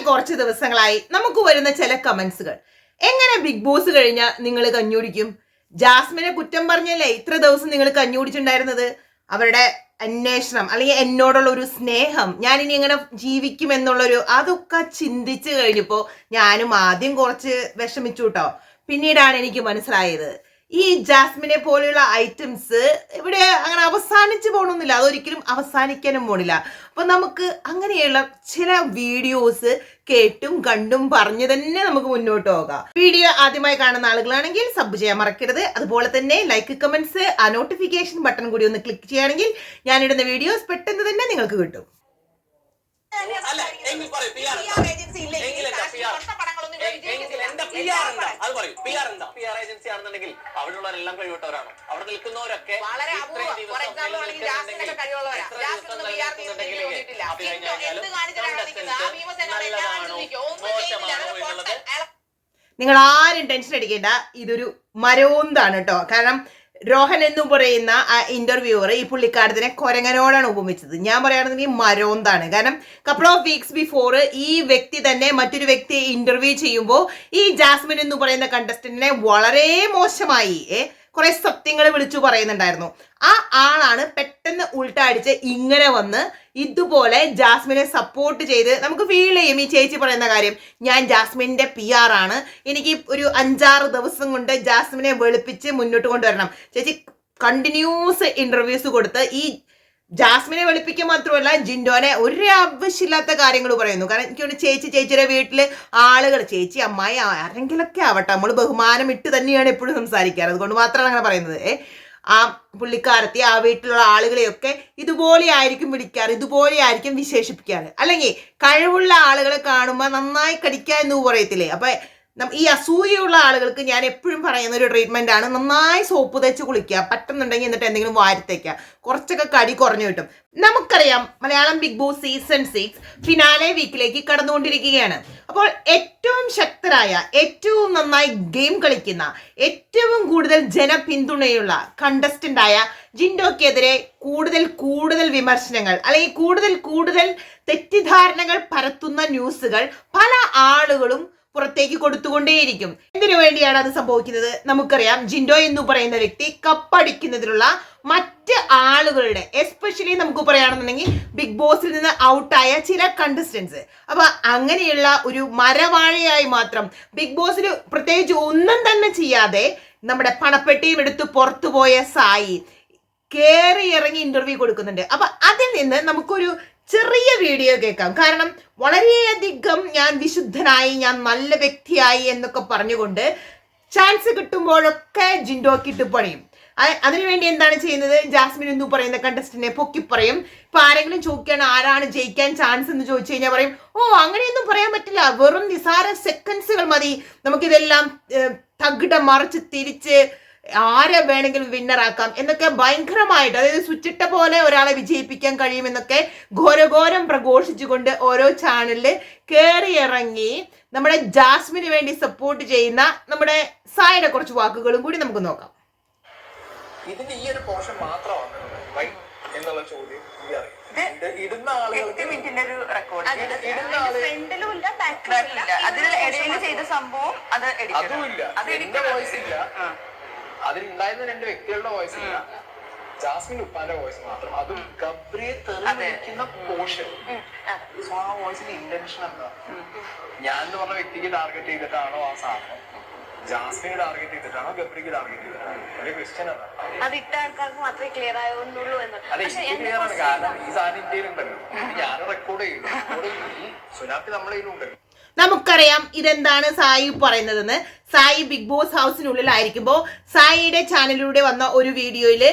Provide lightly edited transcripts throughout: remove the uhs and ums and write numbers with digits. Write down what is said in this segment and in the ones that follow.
കുറച്ച് ദിവസങ്ങളായി നമുക്ക് വരുന്ന ചില കമന്റ്സുകൾ. എങ്ങനെ ബിഗ് ബോസ് കഴിഞ്ഞാൽ നിങ്ങൾ കഞ്ഞുടിക്കും? ജാസ്മിനെ കുറ്റം പറഞ്ഞല്ലേ ഇത്ര ദിവസം നിങ്ങൾ കഞ്ഞുടിച്ചിട്ടുണ്ടായിരുന്നത്? അവരുടെ അന്വേഷണം അല്ലെങ്കിൽ എന്നോടുള്ള ഒരു സ്നേഹം, ഞാൻ ഇനി എങ്ങനെ ജീവിക്കും എന്നുള്ളൊരു അതൊക്കെ ചിന്തിച്ചു കഴിഞ്ഞപ്പോൾ ഞാനും ആദ്യം കുറച്ച് വിഷമിച്ചു കേട്ടോ. പിന്നീടാണ് എനിക്ക് മനസ്സിലായത് ഈ ജാസ്മിനെ പോലെയുള്ള ഐറ്റംസ് ഇവിടെ അങ്ങനെ അവസാനിച്ചു പോകണമെന്നില്ല, അതൊരിക്കലും അവസാനിക്കാനും പോണില്ല. അപ്പൊ നമുക്ക് അങ്ങനെയുള്ള ചില വീഡിയോസ് കേട്ടും കണ്ടും പറഞ്ഞു തന്നെ നമുക്ക് മുന്നോട്ട് പോകാം. വീഡിയോ ആദ്യമായി കാണുന്ന ആളുകളാണെങ്കിൽ സബ് ചെയ്യാൻ മറക്കരുത്. അതുപോലെ തന്നെ ലൈക്ക്, കമന്റ്സ്, ആ നോട്ടിഫിക്കേഷൻ ബട്ടൺ കൂടി ഒന്ന് ക്ലിക്ക് ചെയ്യുകയാണെങ്കിൽ ഞാനിടുന്ന വീഡിയോസ് പെട്ടെന്ന് തന്നെ നിങ്ങൾക്ക് കിട്ടും. അവിടെയുള്ളവരെല്ലാം കഴിവിട്ടവരാണോ? അവിടെ നിൽക്കുന്നവരൊക്കെ നിങ്ങൾ ആരും ടെൻഷൻ അടിക്കേണ്ട, ഇതൊരു മരോന്താണ് കേട്ടോ. കാരണം രോഹൻ എന്ന് പറയുന്ന ആ ഇന്റർവ്യൂവർ ഈ പുള്ളിക്കാരത്തിനെ കൊരങ്ങനോടാണ് ഉപമിച്ചത്. ഞാൻ പറയുകയാണെന്നുണ്ടെങ്കിൽ മരോന്താണ്. കാരണം കപ്പിൾ ഓഫ് വീക്സ് ബിഫോർ ഈ വ്യക്തി തന്നെ മറ്റൊരു വ്യക്തിയെ ഇന്റർവ്യൂ ചെയ്യുമ്പോൾ ഈ ജാസ്മിൻ എന്ന് പറയുന്ന കണ്ടസ്റ്റന്റിനെ വളരെ മോശമായി കുറെ സത്യങ്ങൾ വിളിച്ചു പറയുന്നുണ്ടായിരുന്നു. ആ ആളാണ് പെട്ടെന്ന് ഉൾട്ട അടിച്ച് ഇങ്ങനെ വന്ന് ഇതുപോലെ ജാസ്മിനെ സപ്പോർട്ട് ചെയ്ത് നമുക്ക് ഫീൽ ചെയ്യും. ഈ ചേച്ചി പറയുന്ന കാര്യം, ഞാൻ ജാസ്മിന്റെ PR ആണ്, എനിക്ക് ഒരു 5-6 ദിവസം കൊണ്ട് ജാസ്മിനെ വെളുപ്പിച്ച് മുന്നോട്ട് കൊണ്ടുവരണം. ചേച്ചി കണ്ടിന്യൂസ് ഇന്റർവ്യൂസ് കൊടുത്ത് ഈ ജാസ്മിനെ വെളുപ്പിക്കുക മാത്രമല്ല ജിൻഡോനെ ഒരു ആവശ്യമില്ലാത്ത കാര്യങ്ങൾ പറയുന്നു. കാരണം എനിക്ക് ചേച്ചിയുടെ വീട്ടില് ആളുകൾ, ചേച്ചി അമ്മായി ആരെങ്കിലൊക്കെ ആവട്ടെ, നമ്മൾ ബഹുമാനം ഇട്ട് തന്നെയാണ് എപ്പോഴും സംസാരിക്കാറ്. അതുകൊണ്ട് മാത്രമാണ് അങ്ങനെ പറയുന്നത്. ആ പുള്ളിക്കാരത്തി ആ വീട്ടിലുള്ള ആളുകളെയൊക്കെ ഇതുപോലെ ആയിരിക്കും വിളിക്കാറ്, ഇതുപോലെ ആയിരിക്കും വിശേഷിപ്പിക്കാറ്. അല്ലെങ്കിൽ കഴിവുള്ള ആളുകളെ കാണുമ്പോൾ നന്നായി കടിക്കുക എന്ന് പറയത്തില്ലേ? അപ്പൊ ഈ അസൂയുള്ള ആളുകൾക്ക് ഞാൻ എപ്പോഴും പറയുന്ന ഒരു ട്രീറ്റ്മെന്റ് ആണ്, നന്നായി സോപ്പ് തേച്ച് കുളിക്കുക, പറ്റുന്നുണ്ടെങ്കിൽ എന്നിട്ട് എന്തെങ്കിലും വാരിത്തേക്കുക, കുറച്ചൊക്കെ കടി കുറഞ്ഞു കിട്ടും. നമുക്കറിയാം Malayalam Bigg Boss season 6 finale വീക്കിലേക്ക് കടന്നുകൊണ്ടിരിക്കുകയാണ്. അപ്പോൾ ഏറ്റവും ശക്തരായ, ഏറ്റവും നന്നായി ഗെയിം കളിക്കുന്ന, ഏറ്റവും കൂടുതൽ ജനപിന്തുണയുള്ള കണ്ടസ്റ്റന്റ് ആയ ജിൻഡോക്കെതിരെ കൂടുതൽ വിമർശനങ്ങൾ അല്ലെങ്കിൽ കൂടുതൽ തെറ്റിദ്ധാരണകൾ പരത്തുന്ന ന്യൂസുകൾ പല ആളുകളും പുറത്തേക്ക് കൊടുത്തുകൊണ്ടേയിരിക്കും. എന്തിനു വേണ്ടിയാണ് അത് സംഭവിക്കുന്നത്? നമുക്കറിയാം ജിൻഡോ എന്ന് പറയുന്ന വ്യക്തി കപ്പടിക്കുന്നതിലുള്ള മറ്റ് ആളുകളുടെ, എസ്പെഷ്യലി നമുക്ക് പറയുകയാണെന്നുണ്ടെങ്കിൽ ബിഗ് ബോസിൽ നിന്ന് ഔട്ടായ ചില കണ്ടസ്റ്റൻസ്, അപ്പൊ അങ്ങനെയുള്ള ഒരു മരവാഴയായി മാത്രം ബിഗ് ബോസിൽ പ്രത്യേകിച്ച് ഒന്നും തന്നെ ചെയ്യാതെ നമ്മുടെ പണപ്പെട്ടിയും എടുത്ത് പുറത്തുപോയ സായി കേറി ഇറങ്ങി ഇന്റർവ്യൂ കൊടുക്കുന്നുണ്ട്. അപ്പൊ അതിൽ നിന്ന് നമുക്കൊരു ചെറിയ വീഡിയോ കേൾക്കാം. കാരണം വളരെയധികം ഞാൻ വിശുദ്ധനായി, ഞാൻ നല്ല വ്യക്തിയായി എന്നൊക്കെ പറഞ്ഞുകൊണ്ട് ചാൻസ് കിട്ടുമ്പോഴൊക്കെ ജിൻഡോക്കിട്ട് പണിയും. അതിനുവേണ്ടി എന്താണ് ചെയ്യുന്നത്? ജാസ്മിൻ എന്ന് പറയുന്ന കണ്ടസ്റ്റന്റിനെ പൊക്കി പറയും. ഇപ്പൊ ആരെങ്കിലും ചോദിക്കുകയാണ് ആരാണ് ജയിക്കാൻ ചാൻസ് എന്ന് ചോദിച്ചു കഴിഞ്ഞാൽ പറയും, അങ്ങനെയൊന്നും പറയാൻ പറ്റില്ല, വെറും നിസാര സെക്കൻഡ്സുകൾ മതി, നമുക്കിതെല്ലാം തകിടം മറിച്ച് തിരിച്ച് ആരെ വേണമെങ്കിലും വിന്നറാക്കാം എന്നൊക്കെ ഭയങ്കരമായിട്ട്, അതായത് സ്വിച്ചിട്ട പോലെ ഒരാളെ വിജയിപ്പിക്കാൻ കഴിയുമെന്നൊക്കെ ഘോരഘോരം പ്രഘോഷിച്ചുകൊണ്ട് ഓരോ ചാനലില് കയറി ഇറങ്ങി നമ്മുടെ ജാസ്മിന് വേണ്ടി സപ്പോർട്ട് ചെയ്യുന്ന നമ്മുടെ സായിയുടെ കുറച്ച് വാക്കുകളും കൂടി നമുക്ക് നോക്കാം. ഇതിന്റെ ഈ ഒരു പോർഷൻ മാത്രമാണ് എന്നുള്ള ചോദ്യം ഇടുന്ന ആളുകൾക്ക് അതുമില്ല, എന്റെ വോയിസ് ഇല്ല, അതിലുണ്ടായിരുന്ന 2 വ്യക്തികളുടെ വോയിസ് ഇല്ല, ജാസ്മിൻ ഉപ്പാന്റെ വോയിസ് മാത്രം, അതും ഗബ്രിയെ തെളിയിക്കുന്ന പോർഷൻ. ആ വോയിസിന്റെ ഇന്റൻഷൻ എന്താ? ഞാൻ എന്ന് പറഞ്ഞ വ്യക്തിക്ക് ടാർഗറ്റ് ചെയ്തിട്ടാണോ ആ സാധനം, ജാസ്മിനെ ടാർഗറ്റ് ചെയ്തിട്ടാണോ ഗബ്രിക്ക് ടാർഗറ്റ് ചെയ്തിട്ടാണോ? ഒരു ക്വസ്റ്റ്യൻ അതാണ്. അത് ഇട്ട ആൾക്കാർക്ക് മാത്രമേ ക്ലിയർ ആവുന്നുള്ളൂ എന്ന്. അതെ, ക്ലിയർ ആണ്. കാരണം ഈ സാധനം ഇന്ത്യയിലുണ്ടല്ലോ, ഞാൻ റെക്കോർഡ് ചെയ്യുന്നു, സുനാപ്പി നമ്മളെ ഇതിലുണ്ടല്ലോ. നമുക്കറിയാം ഇതെന്താണ് സായി പറയുന്നതെന്ന്. സായി ബിഗ് ബോസ് ഹൗസിനുള്ളിലായിരിക്കുമ്പോൾ സായിയുടെ ചാനലിലൂടെ വന്ന ഒരു വീഡിയോയില്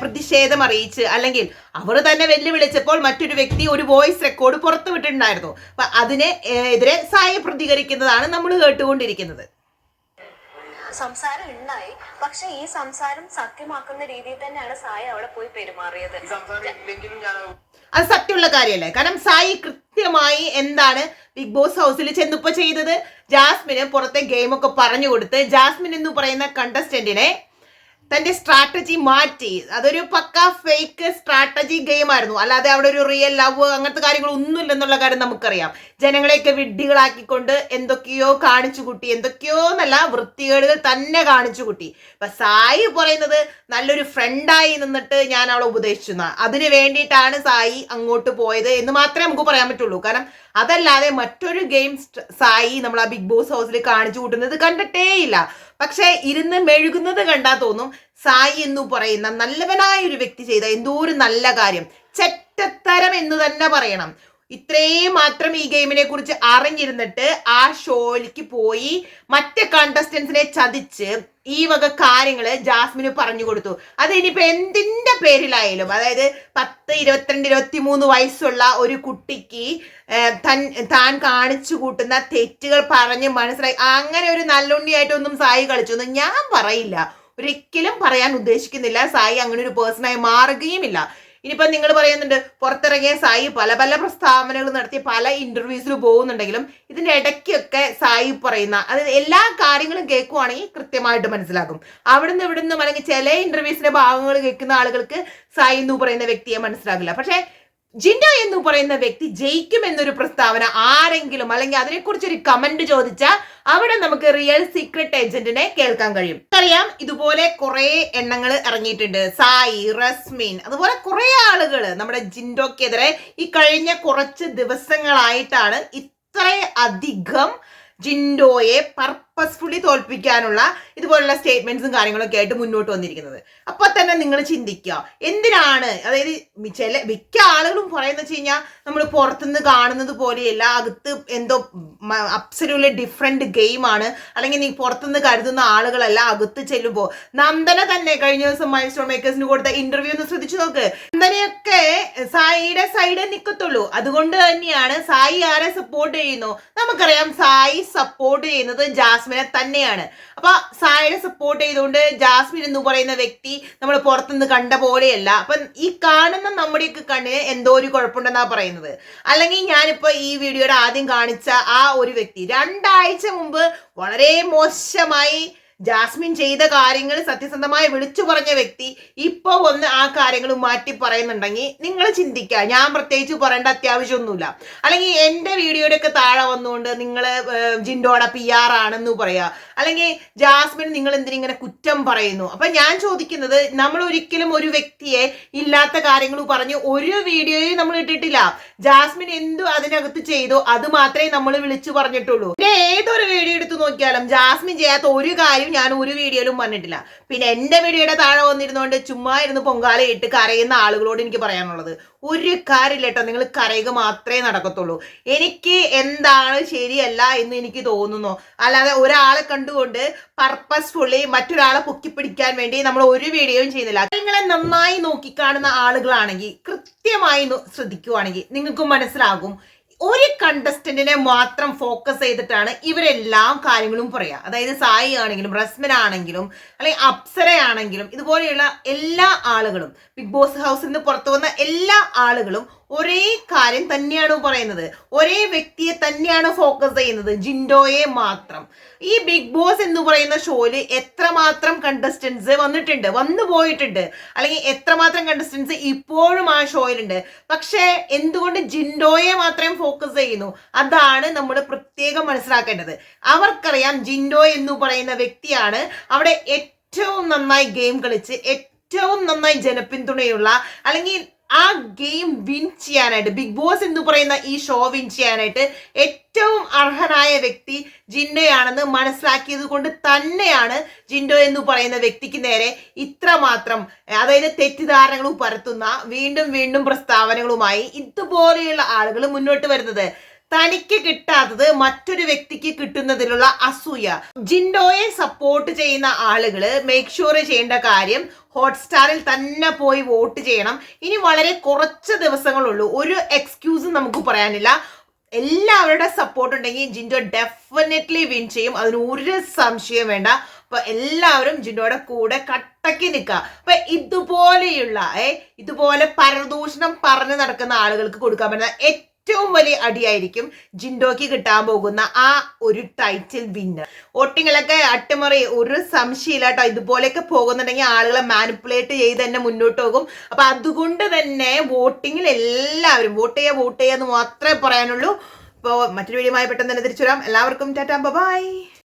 പ്രതിഷേധം അറിയിച്ച്, അല്ലെങ്കിൽ അവർ തന്നെ വെല്ലുവിളിച്ചപ്പോൾ മറ്റൊരു വ്യക്തി ഒരു വോയിസ് റെക്കോർഡ് പുറത്തു വിട്ടിട്ടുണ്ടായിരുന്നു. അപ്പൊ അതിന് എതിരെ സായി പ്രതികരിക്കുന്നതാണ് നമ്മൾ കേട്ടുകൊണ്ടിരിക്കുന്നത്. സംസാരം ഉണ്ടായി, പക്ഷെ ഈ സംസാരം സത്യമാക്കുന്ന രീതിയിൽ തന്നെയാണ് സായി അവിടെ പോയി പെരുമാറിയത്. അത് സത്യമുള്ള കാര്യമല്ലേ? കാരണം സായി കൃത്യമായി എന്താണ് ബിഗ് ബോസ് ഹൗസിൽ ചെന്നിപ്പോ ചെയ്തത്? ജാസ്മിന് പുറത്തെ ഗെയിമൊക്കെ പറഞ്ഞു കൊടുത്ത് ജാസ്മിൻ എന്ന് പറയുന്ന കണ്ടസ്റ്റന്റിനെ തന്റെ സ്ട്രാറ്റജി മാറ്റി. അതൊരു പക്ക ഫേക്ക് സ്ട്രാറ്റജി ഗെയിം ആയിരുന്നു, അല്ലാതെ അവിടെ ഒരു റിയൽ ലവ് അങ്ങനത്തെ കാര്യങ്ങളൊന്നും ഇല്ലെന്നുള്ള കാര്യം നമുക്കറിയാം. ജനങ്ങളെയൊക്കെ വിഡ്ഢികളാക്കിക്കൊണ്ട് എന്തൊക്കെയോ കാണിച്ചു കൂട്ടി, എന്തൊക്കെയോ എന്നല്ല വൃത്തികേടുകൾ തന്നെ കാണിച്ചു കൂട്ടി. അപ്പൊ സായി പറയുന്നത് നല്ലൊരു ഫ്രണ്ടായി നിന്നിട്ട് ഞാൻ അവളെ ഉപദേശിച്ചു, അതിന് വേണ്ടിയിട്ടാണ് സായി അങ്ങോട്ട് പോയത് എന്ന് മാത്രമേ നമുക്ക് പറയാൻ പറ്റുള്ളൂ. കാരണം അതല്ലാതെ മറ്റൊരു ഗെയിം സായി നമ്മൾ ആ ബിഗ് ബോസ് ഹൗസിൽ കാണിച്ചു കൂട്ടുന്നത് കണ്ടിട്ടേ ഇല്ല. പക്ഷെ ഇരുന്ന് മെഴുകുന്നത് കണ്ടാൽ തോന്നും സായി എന്ന് പറയുന്ന നല്ലവനായ ഒരു വ്യക്തി ചെയ്ത എന്തോ ഒരു നല്ല കാര്യം, ചെറ്റത്തരം എന്ന് തന്നെ പറയണം. ഇത്രയും മാത്രം ഈ ഗെയിമിനെ കുറിച്ച് അറിഞ്ഞിരുന്നിട്ട് ആ ഷോയിലേക്ക് പോയി മറ്റ് കണ്ടസ്റ്റൻസിനെ ചതിച്ച് ഈ വക കാര്യങ്ങള് ജാസ്മിന് പറഞ്ഞു കൊടുത്തു. അത് ഇനിയിപ്പോ എന്തിന്റെ പേരിലായാലും, അതായത് 10, 22, 23 വയസ്സുള്ള ഒരു കുട്ടിക്ക് താൻ കാണിച്ചു കൂട്ടുന്ന തെറ്റുകൾ പറഞ്ഞ് മനസ്സിലായി അങ്ങനെ ഒരു നല്ലുണ്ണിയായിട്ടൊന്നും സായി കളിച്ചു എന്ന് ഞാൻ പറയില്ല, ഒരിക്കലും പറയാൻ ഉദ്ദേശിക്കുന്നില്ല. സായി അങ്ങനെ ഒരു പേഴ്സണായി മാറുകയുമില്ല. ഇനിയിപ്പോ നിങ്ങൾ പറയുന്നുണ്ട് പുറത്തിറങ്ങിയ സായി പല പല പ്രസ്താവനകൾ നടത്തി പല ഇന്റർവ്യൂസിൽ പോകുന്നുണ്ടെങ്കിലും ഇതിന്റെ ഇടയ്ക്കൊക്കെ സായി പറയുന്ന അതായത് എല്ലാ കാര്യങ്ങളും കേൾക്കുവാണെങ്കിൽ കൃത്യമായിട്ട് മനസ്സിലാക്കും. അവിടുന്ന് ഇവിടുന്ന് അല്ലെങ്കിൽ ചില ഇന്റർവ്യൂസിന്റെ ഭാഗങ്ങൾ കേൾക്കുന്ന ആളുകൾക്ക് സായി എന്ന് പറയുന്ന വ്യക്തിയെ മനസ്സിലാകില്ല. പക്ഷെ ജിൻഡോ എന്ന് പറയുന്ന വ്യക്തി ജയിക്കും എന്നൊരു പ്രസ്താവന ആരെങ്കിലും അല്ലെങ്കിൽ അതിനെക്കുറിച്ച് ഒരു കമന്റ് ചോദിച്ചാൽ അവിടെ നമുക്ക് റിയൽ സീക്രട്ട് ഏജന്റിനെ കേൾക്കാൻ കഴിയും. അറിയാം, ഇതുപോലെ കുറെ എണ്ണങ്ങൾ ഇറങ്ങിയിട്ടുണ്ട്. സായി, റസ്മിൻ, അതുപോലെ കുറെ ആളുകൾ നമ്മുടെ ജിൻഡോക്കെതിരെ ഈ കഴിഞ്ഞ കുറച്ച് ദിവസങ്ങളായിട്ടാണ് ഇത്രയധികം ജിൻഡോയെ പർപ്പസ്ഫുള്ളി തോൽപ്പിക്കാനുള്ള ഇതുപോലുള്ള സ്റ്റേറ്റ്മെന്റ്സും കാര്യങ്ങളൊക്കെ ആയിട്ട് മുന്നോട്ട് വന്നിരിക്കുന്നത്. അപ്പൊ തന്നെ നിങ്ങൾ ചിന്തിക്കുക, എന്തിനാണ്, അതായത് മിക്ക ആളുകളും പറയുന്നത് വെച്ച് കഴിഞ്ഞാൽ നമ്മൾ പുറത്തുനിന്ന് കാണുന്നത് പോലെയല്ല, അകത്ത് എന്തോ അബ്സല്യൂട്ട്ലി ഡിഫറെന്റ് ഗെയിമാണ്, അല്ലെങ്കിൽ നീ പുറത്തുനിന്ന് കരുതുന്ന ആളുകളല്ല. അകത്ത് ചെല്ലുമ്പോൾ നന്ദന തന്നെ കഴിഞ്ഞ ദിവസം മൈൽ സ്റ്റോൺ മേക്കേഴ്സിന് കൊടുത്ത ഇന്റർവ്യൂ ഒന്ന് ശ്രദ്ധിച്ചു നോക്ക്. നന്ദനയൊക്കെ സായിയുടെ സൈഡേ നിൽക്കത്തുള്ളൂ. അതുകൊണ്ട് തന്നെയാണ് സായി ആരെ സപ്പോർട്ട് ചെയ്യുന്നു, നമുക്കറിയാം സായി സപ്പോർട്ട് ചെയ്യുന്നത് ജാസ്മിനെ തന്നെയാണ്. അപ്പൊ സായിയെ സപ്പോർട്ട് ചെയ്തുകൊണ്ട് ജാസ്മിൻ എന്ന് പറയുന്ന വ്യക്തി നമ്മൾ പുറത്തുനിന്ന് കണ്ട പോലെയല്ല. അപ്പൊ ഈ കാണുന്ന നമ്മുടെയൊക്കെ കണ്ണിന് എന്തോ ഒരു കുഴപ്പമുണ്ടെന്നാ പറയുന്നത്. അല്ലെങ്കിൽ ഞാനിപ്പോ ഈ വീഡിയോയുടെ ആദ്യം കാണിച്ച ആ ഒരു വ്യക്തി 2 ആഴ്ച മുമ്പ് വളരെ മോശമായി ജാസ്മിൻ ചെയ്ത കാര്യങ്ങൾ സത്യസന്ധമായി വിളിച്ചു പറഞ്ഞ വ്യക്തി ഇപ്പൊ വന്ന് ആ കാര്യങ്ങൾ മാറ്റി പറയുന്നുണ്ടെങ്കിൽ നിങ്ങൾ ചിന്തിക്കുക. ഞാൻ പ്രത്യേകിച്ച് പറയേണ്ട അത്യാവശ്യമൊന്നുമില്ല. അല്ലെങ്കിൽ എന്റെ വീഡിയോയുടെ ഒക്കെ താഴെ വന്നുകൊണ്ട് നിങ്ങൾ ജിൻഡോടെ PR ആണെന്ന് പറയാ, അല്ലെങ്കിൽ ജാസ്മിൻ നിങ്ങൾ എന്തിനിങ്ങനെ കുറ്റം പറയുന്നു. അപ്പൊ ഞാൻ ചോദിക്കുന്നത്, നമ്മൾ ഒരിക്കലും ഒരു വ്യക്തിയെ ഇല്ലാത്ത കാര്യങ്ങൾ പറഞ്ഞ് ഒരു വീഡിയോയും നമ്മൾ ഇട്ടിട്ടില്ല. ജാസ്മിൻ എന്തു അതിനകത്ത് ചെയ്തോ അത് മാത്രമേ നമ്മൾ വിളിച്ചു പറഞ്ഞിട്ടുള്ളൂ. ഏതൊരു വീഡിയോ എടുത്ത് നോക്കിയാലും ജാസ്മിൻ ചെയ്യാത്ത ഒരു കാര്യം ഞാൻ ഒരു വീഡിയോയിലും പറഞ്ഞിട്ടില്ല. പിന്നെ എന്റെ വീഡിയോയുടെ താഴെ വന്നിരുന്നോണ്ട് ചുമ്മാ ഇരുന്ന് പൊങ്കാലയിട്ട് കരയുന്ന ആളുകളോട് എനിക്ക് പറയാനുള്ളത്, ഒരു കാര്യമില്ല കേട്ടോ, നിങ്ങൾ കരയുക മാത്രമേ നടക്കത്തുള്ളൂ. എനിക്ക് എന്താണ് ശരിയല്ല എന്ന് എനിക്ക് തോന്നുന്നു. അല്ലാതെ ഒരാളെ കണ്ടുകൊണ്ട് പർപ്പസ്ഫുള്ളി മറ്റൊരാളെ പൊക്കിപ്പിടിക്കാൻ വേണ്ടി നമ്മൾ ഒരു വീഡിയോയും ചെയ്യുന്നില്ല. നിങ്ങളെ നന്നായി നോക്കിക്കാണുന്ന ആളുകളാണെങ്കിൽ കൃത്യമായി ശ്രദ്ധിക്കുവാണെങ്കിൽ നിങ്ങൾക്ക് മനസ്സിലാകും, ഒരു കണ്ടസ്റ്റന്റിനെ മാത്രം ഫോക്കസ് ചെയ്തിട്ടാണ് ഇവരെല്ലാം കാര്യങ്ങളും പറയാ. അതായത് സായി ആണെങ്കിലും റസ്മിൻ ആണെങ്കിലും അല്ലെങ്കിൽ അപ്സരയാണെങ്കിലും ഇതുപോലെയുള്ള എല്ലാ ആളുകളും ബിഗ് ബോസ് ഹൗസിൽ നിന്ന് പുറത്തു വന്ന എല്ലാ ആളുകളും ഒരേ കാര്യം തന്നെയാണ് പറയുന്നത്, ഒരേ വ്യക്തിയെ തന്നെയാണ് ഫോക്കസ് ചെയ്യുന്നത്, ജിൻഡോയെ മാത്രം. ഈ ബിഗ് ബോസ് എന്ന് പറയുന്ന ഷോയില് എത്രമാത്രം കണ്ടസ്റ്റൻസ് വന്നു പോയിട്ടുണ്ട്, അല്ലെങ്കിൽ എത്രമാത്രം കണ്ടസ്റ്റൻസ് ഇപ്പോഴും ആ ഷോയിലുണ്ട്. പക്ഷെ എന്തുകൊണ്ട് ജിൻഡോയെ മാത്രം ഫോക്കസ് ചെയ്യുന്നു, അതാണ് നമ്മൾ പ്രത്യേകം മനസ്സിലാക്കേണ്ടത്. അവർക്കറിയാം ജിൻഡോ എന്ന് പറയുന്ന വ്യക്തിയാണ് അവിടെ ഏറ്റവും നന്നായി ഗെയിം കളിച്ച് ഏറ്റവും നന്നായി ജനപിന്തുണയുള്ള, അല്ലെങ്കിൽ ആ ഗെയിം വിൻ ചെയ്യാനായിട്ട്, ബിഗ് ബോസ് എന്ന് പറയുന്ന ഈ ഷോ വിൻ ചെയ്യാനായിട്ട് ഏറ്റവും അർഹനായ വ്യക്തി ജിൻഡോയാണെന്ന് മനസ്സിലാക്കിയത് കൊണ്ട് തന്നെയാണ് ജിൻഡോ എന്ന് പറയുന്ന വ്യക്തിക്ക് നേരെ ഇത്രമാത്രം, അതായത് തെറ്റിദ്ധാരണകളും പരത്തുന്ന വീണ്ടും വീണ്ടും പ്രസ്താവനകളുമായി ഇതുപോലെയുള്ള ആളുകൾ മുന്നോട്ട് വരുന്നത്. തനിക്ക് കിട്ടാത്തത് മറ്റൊരു വ്യക്തിക്ക് കിട്ടുന്നതിലുള്ള അസൂയ. ജിൻഡോയെ സപ്പോർട്ട് ചെയ്യുന്ന ആളുകള് മേക്ക് ഷുവർ ചെയ്യേണ്ട കാര്യം, ഹോട്ട്സ്റ്റാറിൽ തന്നെ പോയി വോട്ട് ചെയ്യണം. ഇനി വളരെ കുറച്ച് ദിവസങ്ങളുള്ളൂ, ഒരു എക്സ്ക്യൂസും നമുക്ക് പറയാനില്ല. എല്ലാവരുടെ സപ്പോർട്ട് ഉണ്ടെങ്കിൽ ജിൻഡോ ഡെഫിനറ്റ്ലി വിൻ ചെയ്യും, അതിന് ഒരു സംശയം വേണ്ട. അപ്പൊ എല്ലാവരും ജിൻഡോയുടെ കൂടെ കട്ടക്ക് നിൽക്കുക. അപ്പൊ ഇതുപോലെ പരദൂഷണം പറഞ്ഞു നടക്കുന്ന ആളുകൾക്ക് കൊടുക്കാൻ പറ്റുന്ന ഏറ്റവും വലിയ അടിയായിരിക്കും ജിൻഡോക്ക് കിട്ടാൻ പോകുന്ന ആ ഒരു ടൈറ്റിൽ വിന്നർ. വോട്ടിങ്ങിലൊക്കെ അട്ടിമറി ഒരു സംശയമില്ല കേട്ടോ. ഇതുപോലെയൊക്കെ പോകുന്നുണ്ടെങ്കിൽ ആളുകളെ മാനിപ്പുലേറ്റ് ചെയ്ത് തന്നെ മുന്നോട്ട് പോകും. അപ്പൊ അതുകൊണ്ട് തന്നെ വോട്ടിങ്ങിൽ എല്ലാവരും വോട്ട് ചെയ്യുക എന്ന് മാത്രമേ പറയാനുള്ളൂ. ഇപ്പോൾ മറ്റൊരു വീഡിയോയുമായി പെട്ടെന്ന് തന്നെ തിരിച്ചു വരാം. എല്ലാവർക്കും ടാറ്റാ ബൈ.